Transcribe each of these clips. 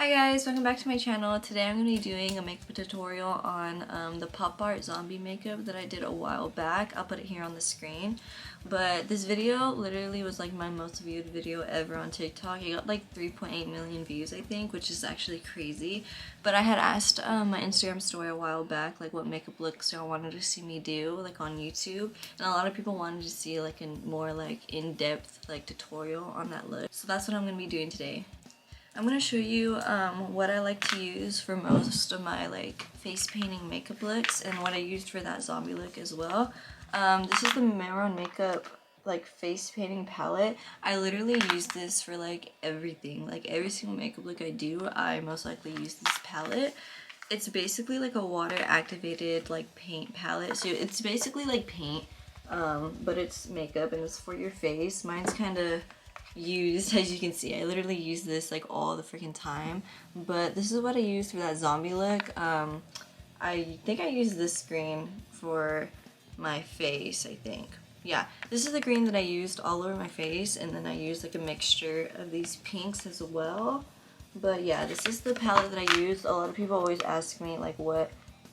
Hi guys, welcome back to my channel. Today I'm going to be doing a makeup tutorial on the Pop Art zombie makeup that I did a while back. I'll put it here on the screen. But this video literally was like my most viewed video ever on TikTok. It got like 3.8 million views I think, which is actually crazy. But I had asked my Instagram story a while back like what makeup looks y'all wanted to see me do like on YouTube. And a lot of people wanted to see like a more like in-depth like tutorial on that look. So that's what I'm going to be doing today. I'm going to show you what I like to use for most of my like face painting makeup looks and what I used for that zombie look as well. This is the Mehron Makeup like face painting palette. I literally use this for like everything. Like every single makeup look I do, I most likely use this palette. It's basically like a water activated like paint palette. So it's basically like paint, but it's makeup and it's for your face. Mine's kind of used, as you can see. I literally use this like all the freaking time, but this is what I used for that zombie look. I think I used this green for my face, I think. Yeah, this is the green that I used all over my face, and then I used like a mixture of these pinks as well. But yeah, this is the palette that I used. A lot of people always ask me like what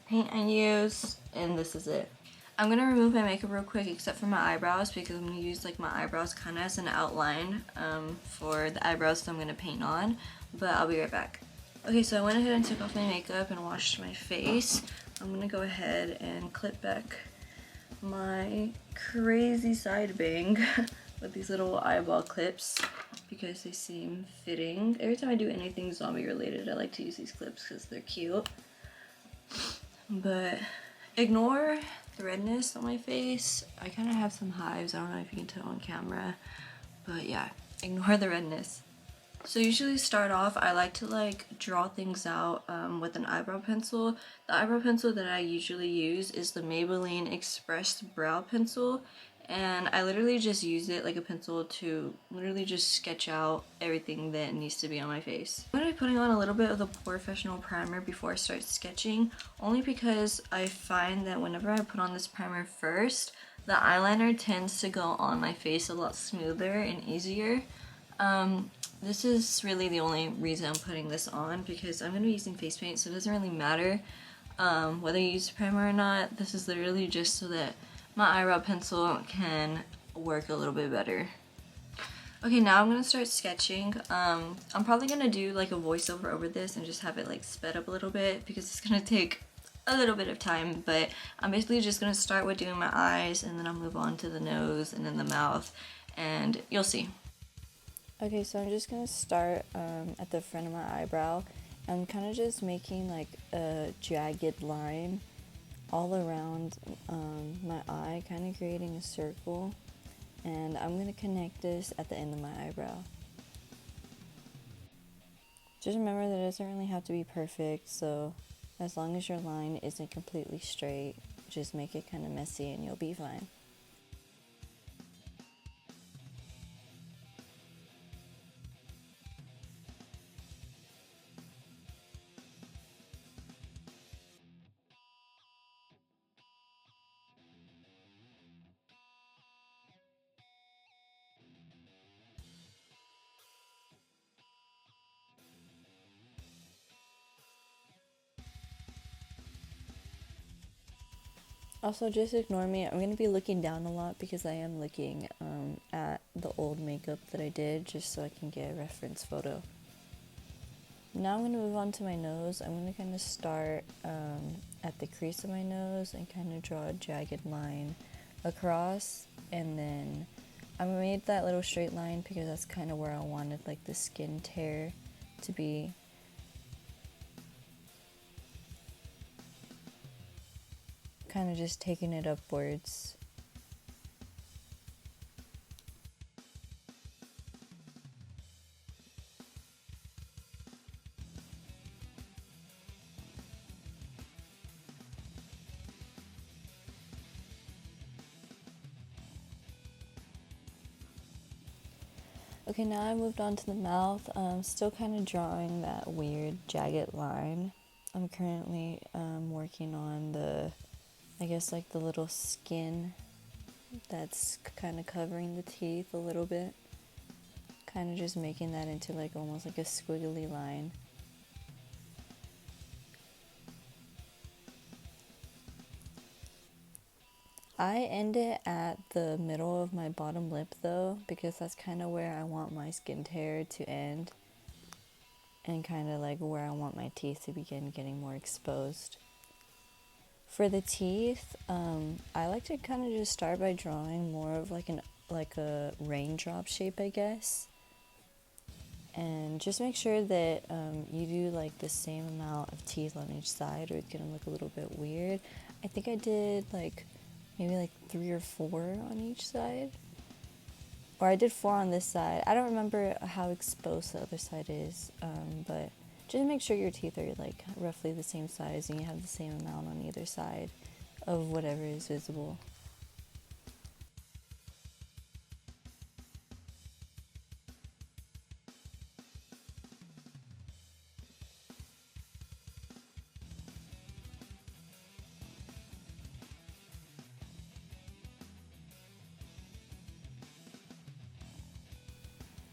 paint I use, and this is it. I'm gonna remove my makeup real quick except for my eyebrows because I'm gonna use like my eyebrows kind of as an outline for the eyebrows that I'm gonna paint on, but I'll be right back. Okay, so I went ahead and took off my makeup and washed my face. I'm gonna go ahead and clip back my crazy side bang with these little eyeball clips because they seem fitting. Every time I do anything zombie related, I like to use these clips because they're cute. But ignore the redness on my face. I kind of have some hives. I don't know if you can tell on camera, but yeah, ignore the redness. So usually start off, I like to like draw things out with an eyebrow pencil. The eyebrow pencil that I usually use is the Maybelline Express Brow Pencil, and I literally just use it like a pencil to literally just sketch out everything that needs to be on my face. I'm going to be putting on a little bit of the Professional primer before I start sketching, only because I find that whenever I put on this primer first, the eyeliner tends to go on my face a lot smoother and easier. This is really the only reason I'm putting this on because I'm going to be using face paint, so it doesn't really matter whether you use primer or not. This is literally just so that my eyebrow pencil can work a little bit better. Okay, now I'm going to start sketching. I'm probably going to do like a voiceover over this and just have it like sped up a little bit because it's going to take a little bit of time, but I'm basically just going to start with doing my eyes and then I'll move on to the nose and then the mouth, and you'll see. Okay, so I'm just going to start at the front of my eyebrow. I'm kind of just making like a jagged line all around my eye, kind of creating a circle. And I'm going to connect this at the end of my eyebrow. Just remember that it doesn't really have to be perfect, so as long as your line isn't completely straight, just make it kind of messy and you'll be fine. Also, just ignore me. I'm going to be looking down a lot because I am looking at the old makeup that I did just so I can get a reference photo. Now I'm going to move on to my nose. I'm going to kind of start at the crease of my nose and kind of draw a jagged line across, and then I made that little straight line because that's kind of where I wanted like the skin tear to be. Kind of just taking it upwards. Okay, now I moved on to the mouth. Still kind of drawing that weird jagged line. I'm currently working on the, I guess like the little skin that's kind of covering the teeth a little bit. Kind of just making that into like almost like a squiggly line. I end it at the middle of my bottom lip though, because that's kind of where I want my skin tear to end, and kind of like where I want my teeth to begin getting more exposed. For the teeth, I like to kind of just start by drawing more of like a raindrop shape, I guess. And just make sure that you do like the same amount of teeth on each side, or it's gonna look a little bit weird. I think I did like maybe like 3 or 4 on each side, or I did 4 on this side. I don't remember how exposed the other side is, but just make sure your teeth are like roughly the same size and you have the same amount on either side of whatever is visible.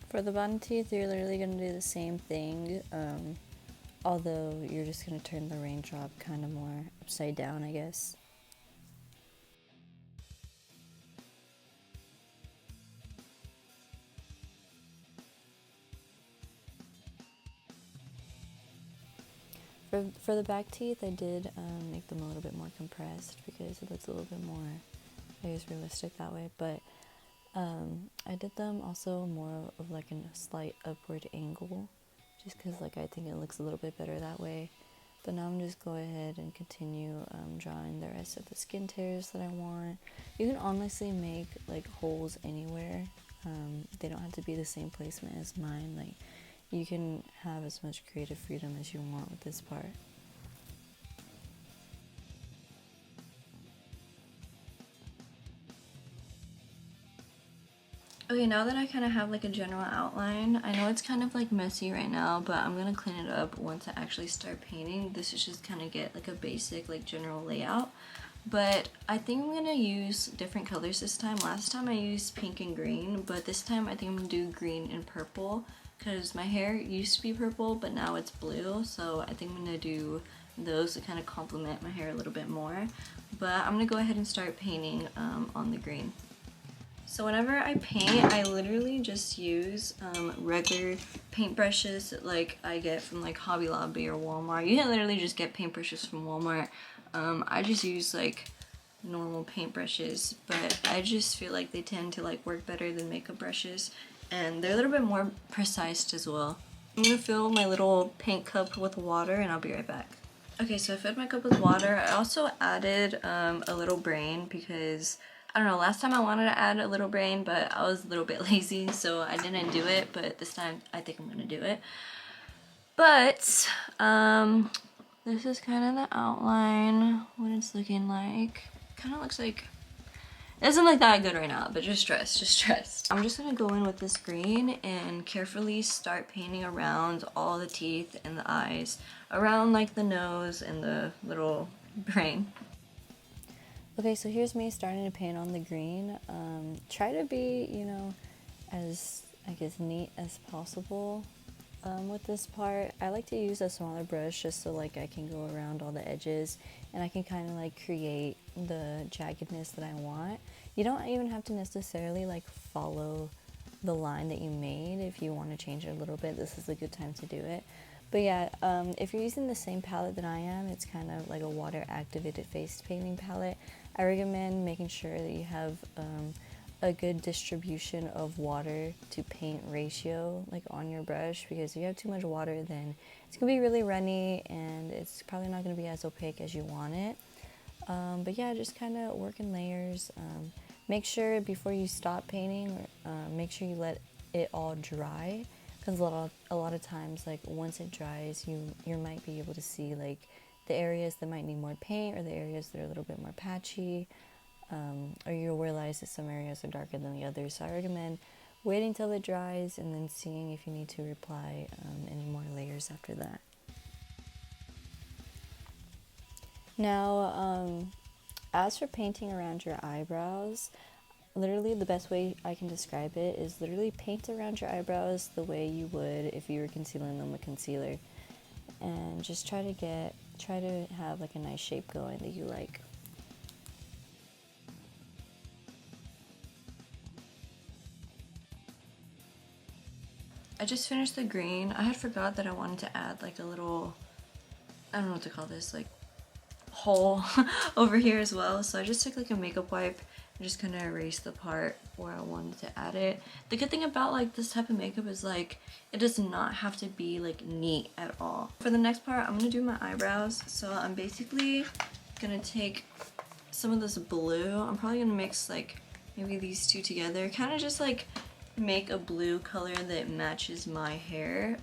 For the bottom teeth, you're literally going to do the same thing, although you're just going to turn the raindrop kind of more upside down, I guess. For the back teeth, I did make them a little bit more compressed because it looks a little bit more, I guess, realistic that way. But I did them also more of like a slight upward angle, just because like I think it looks a little bit better that way. But now I'm just go ahead and continue drawing the rest of the skin tears that I want. You can honestly make like holes anywhere. They don't have to be the same placement as mine. Like, you can have as much creative freedom as you want with this part. Okay, now that I kind of have like a general outline, I know it's kind of like messy right now, but I'm gonna clean it up once I actually start painting. This is just kind of get like a basic like general layout. But I think I'm gonna use different colors this time. Last time I used pink and green, but this time I think I'm gonna do green and purple, because my hair used to be purple, but now it's blue, so I think I'm gonna do those to kind of complement my hair a little bit more. But I'm gonna go ahead and start painting on the green. So whenever I paint, I literally just use regular paintbrushes that like I get from like Hobby Lobby or Walmart. You can literally just get paintbrushes from Walmart. I just use like normal paintbrushes, but I just feel like they tend to like work better than makeup brushes, and they're a little bit more precise as well. I'm gonna fill my little paint cup with water and I'll be right back. Okay, so I filled my cup with water. I also added a little brain because, I don't know, last time I wanted to add a little brain, but I was a little bit lazy, so I didn't do it, but this time I think I'm gonna do it. But, this is kind of the outline, what it's looking like. Kind of looks like, it doesn't look that good right now, but just trust. I'm just gonna go in with this green and carefully start painting around all the teeth and the eyes, around like the nose and the little brain. Okay, so here's me starting to paint on the green. Try to be, you know, as, I guess, neat as possible with this part. I like to use a smaller brush just so like I can go around all the edges and I can kind of like create the jaggedness that I want. You don't even have to necessarily like follow the line that you made. If you want to change it a little bit, this is a good time to do it. But yeah, if you're using the same palette that I am, it's kind of like a water activated face painting palette. I recommend making sure that you have a good distribution of water to paint ratio like on your brush, because if you have too much water, then it's gonna be really runny and it's probably not gonna be as opaque as you want it. But yeah, just kind of work in layers. Make sure before you stop painting, make sure you let it all dry, because a lot of times, like once it dries, you might be able to see like the areas that might need more paint or the areas that are a little bit more patchy. Or you'll realize that some areas are darker than the others. So I recommend waiting till it dries and then seeing if you need to apply any more layers after that. Now, as for painting around your eyebrows, literally the best way I can describe it is literally paint around your eyebrows the way you would if you were concealing them with concealer. And just try to have like a nice shape going that you like. I just finished the green. I had forgot that I wanted to add like a little, I don't know what to call this, like hole over here as well. So I just took like a makeup wipe and just kind of erased the part where I wanted to add it. The good thing about like this type of makeup is like it does not have to be like neat at all. For the next part, I'm gonna do my eyebrows. So I'm basically gonna take some of this blue. I'm probably gonna mix like maybe these two together, kind of just like make a blue color that matches my hair.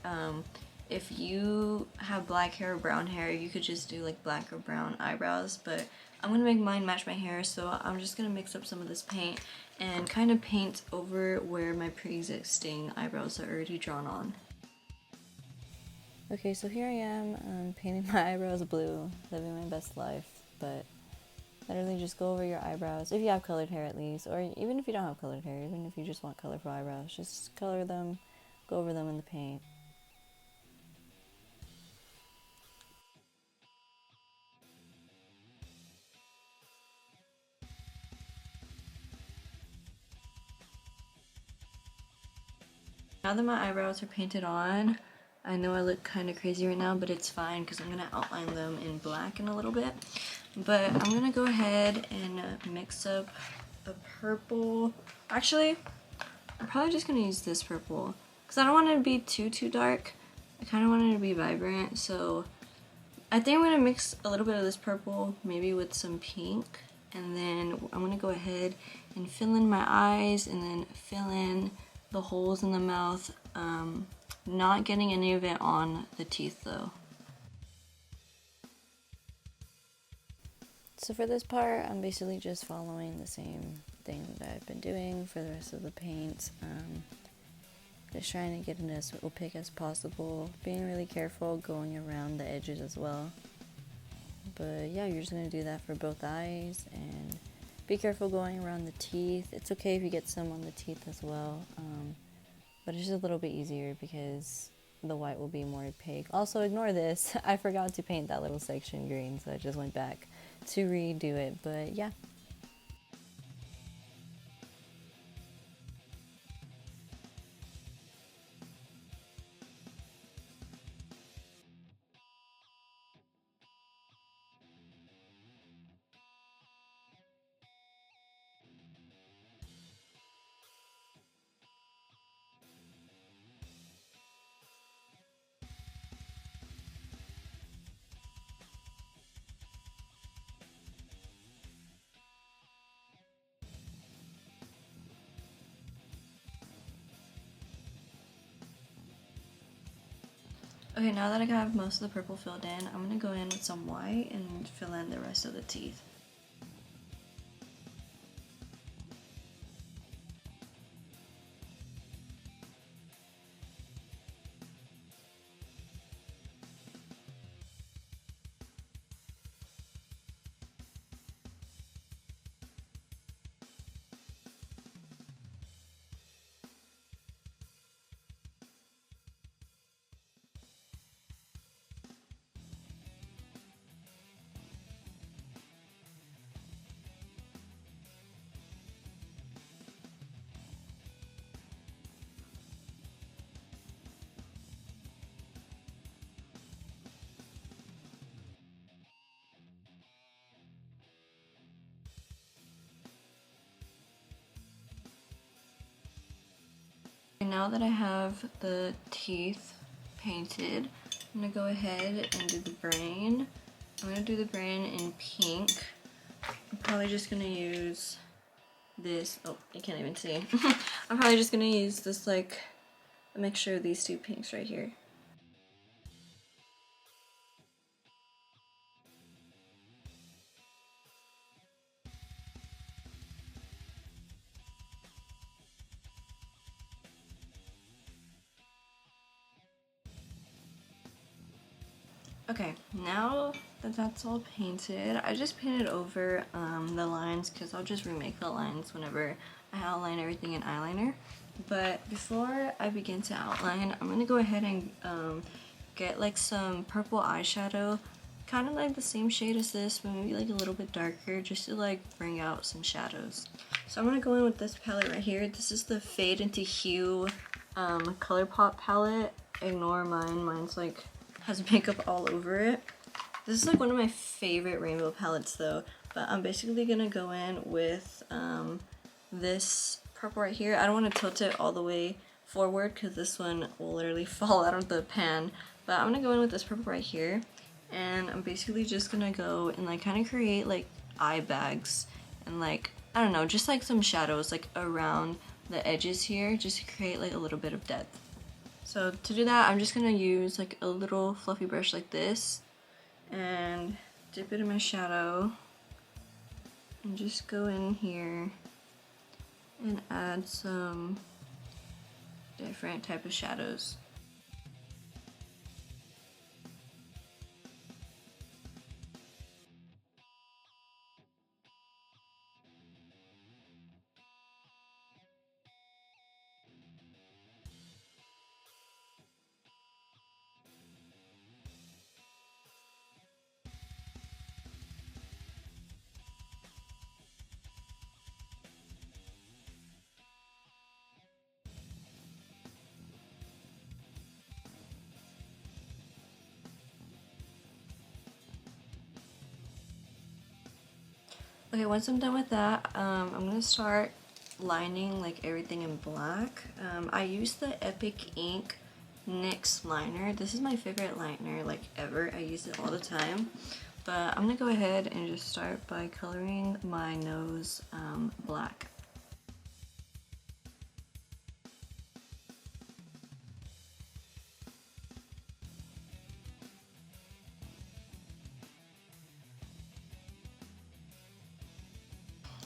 If you have black hair or brown hair, you could just do like black or brown eyebrows, but I'm gonna make mine match my hair, so I'm just gonna mix up some of this paint and kind of paint over where my pre-existing eyebrows are already drawn on. Okay, so here I am painting my eyebrows blue, living my best life, but literally just go over your eyebrows, if you have colored hair at least, or even if you don't have colored hair, even if you just want colorful eyebrows, just color them, go over them in the paint. Now that my eyebrows are painted on, I know I look kind of crazy right now, but it's fine because I'm going to outline them in black in a little bit. But I'm going to go ahead and mix up a purple. Actually, I'm probably just going to use this purple because I don't want it to be too dark. I kind of want it to be vibrant, so I think I'm going to mix a little bit of this purple, maybe with some pink, and then I'm going to go ahead and fill in my eyes and then fill in the holes in the mouth, not getting any of it on the teeth though. So for this part, I'm basically just following the same thing that I've been doing for the rest of the paints. Just trying to get it as opaque as possible, being really careful going around the edges as well. But yeah, you're just going to do that for both eyes, and be careful going around the teeth. It's okay if you get some on the teeth as well, but it's just a little bit easier because the white will be more opaque. Also, ignore this. I forgot to paint that little section green, so I just went back to redo it, but yeah. Okay, now that I have most of the purple filled in, I'm going to go in with some white and fill in the rest of the teeth. Now that I have the teeth painted, I'm going to go ahead and do the brain. I'm going to do the brain in pink. I'm probably just going to use this. Oh, you can't even see. I'm probably just going to use this, like, a mixture of these two pinks right here. Okay, now that that's all painted, I just painted over the lines because I'll just remake the lines whenever I outline everything in eyeliner. But before I begin to outline, I'm going to go ahead and get like some purple eyeshadow, kind of like the same shade as this, but maybe like a little bit darker, just to like bring out some shadows. So I'm going to go in with this palette right here. This is the Fade into Hue ColourPop palette. Ignore mine. Mine's like has makeup all over it. This is like one of my favorite rainbow palettes though. But I'm basically gonna go in with this purple right here. I don't want to tilt it all the way forward because this one will literally fall out of the pan. But I'm gonna go in with this purple right here, and I'm basically just gonna go and like kind of create like eye bags and like, I don't know, just like some shadows like around the edges here, just to create like a little bit of depth. So to do that, I'm just gonna use like a little fluffy brush like this and dip it in my shadow and just go in here and add some different type of shadows. Okay, once I'm done with that, I'm gonna start lining like everything in black. I use the Epic Ink NYX liner. This is my favorite liner like ever. I use it all the time. But I'm gonna go ahead and just start by coloring my nose black.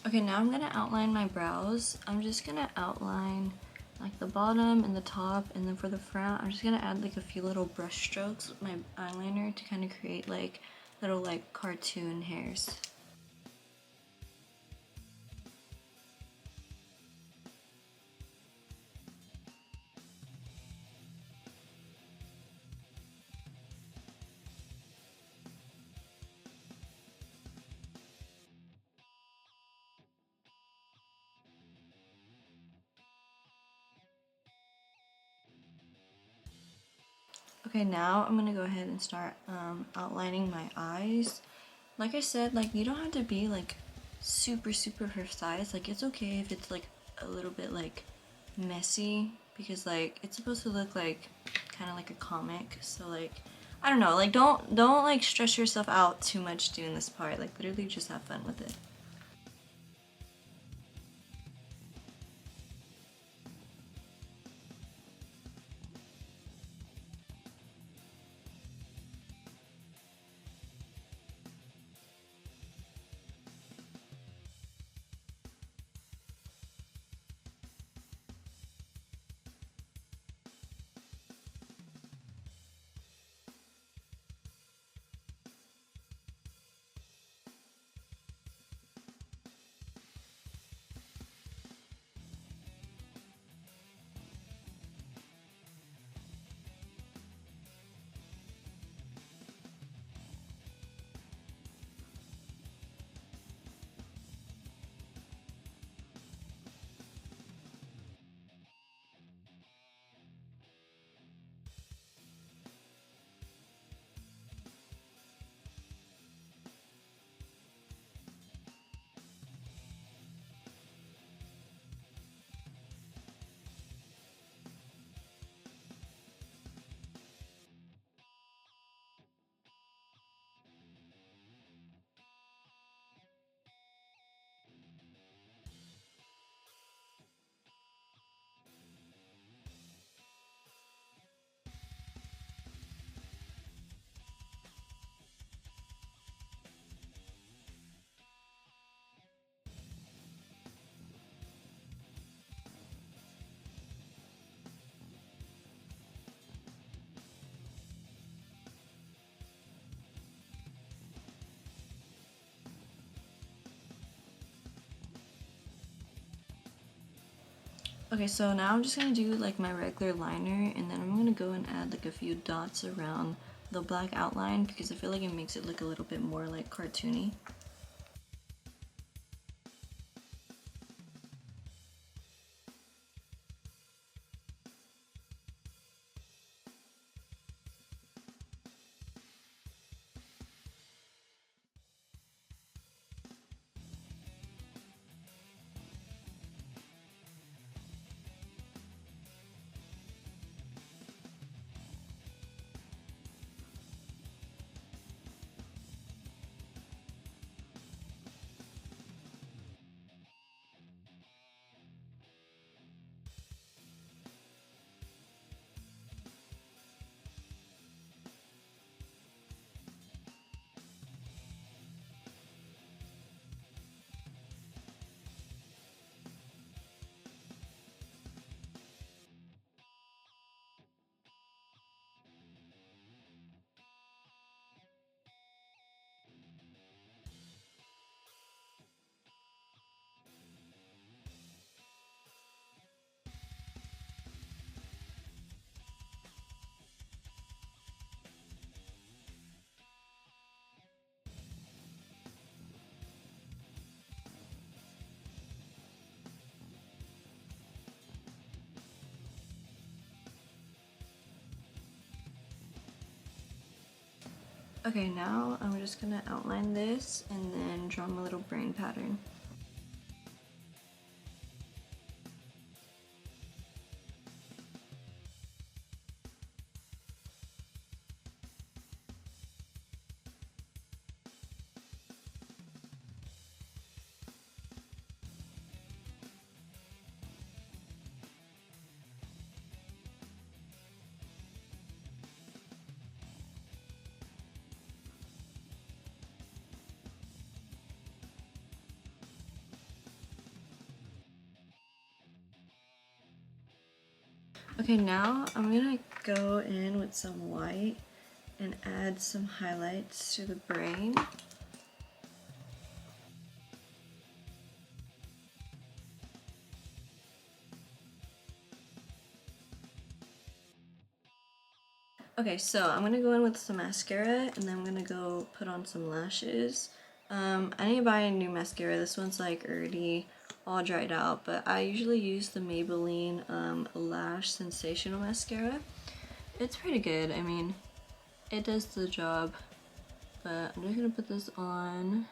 Okay, now I'm gonna outline my brows. I'm just gonna outline like the bottom and the top, and then for the front, I'm just gonna add like a few little brush strokes with my eyeliner to kind of create like little like cartoon hairs. Okay, now I'm gonna go ahead and start outlining my eyes. Like I said, like you don't have to be like super precise. Like it's okay if it's like a little bit like messy, because like it's supposed to look like kind of like a comic. So like, I don't know, like don't like stress yourself out too much doing this part. Like literally just have fun with it. Okay, so now I'm just gonna do like my regular liner, and then I'm gonna go and add like a few dots around the black outline because I feel like it makes it look a little bit more like cartoony. Okay, now I'm just gonna outline this and then draw my little brain pattern. Okay, now I'm gonna go in with some white and add some highlights to the brain. Okay, so I'm gonna go in with some mascara and then I'm gonna go put on some lashes. I need to buy a new mascara. This one's like already all dried out, but I usually use the Maybelline Lash Sensational Mascara. It's pretty good. I mean, it does the job, but I'm just gonna put this on.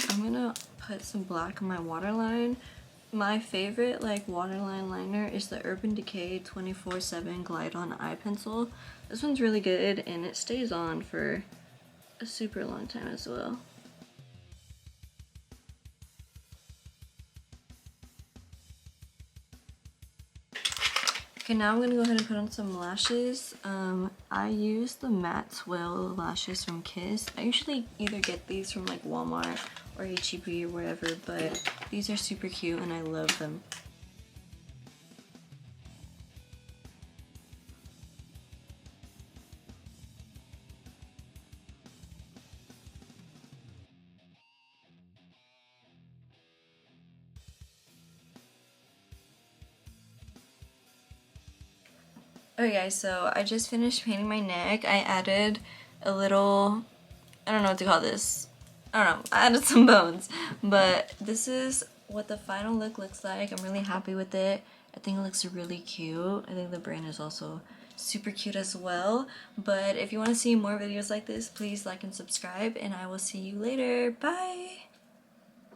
I'm gonna put some black on my waterline. My favorite like waterline liner is the Urban Decay 24/7 Glide On Eye Pencil. This one's really good and it stays on for a super long time as well. Okay, now I'm gonna go ahead and put on some lashes. I use the matte Swell lashes from Kiss. I usually either get these from like Walmart or H-E-B or wherever, but these are super cute and I love them. Okay guys, so I just finished painting my neck. I added a little, I don't know what to call this. I don't know, I added some bones. But this is what the final look looks like. I'm really happy with it. I think it looks really cute. I think the brain is also super cute as well. But if you want to see more videos like this, please like and subscribe and I will see you later. Bye!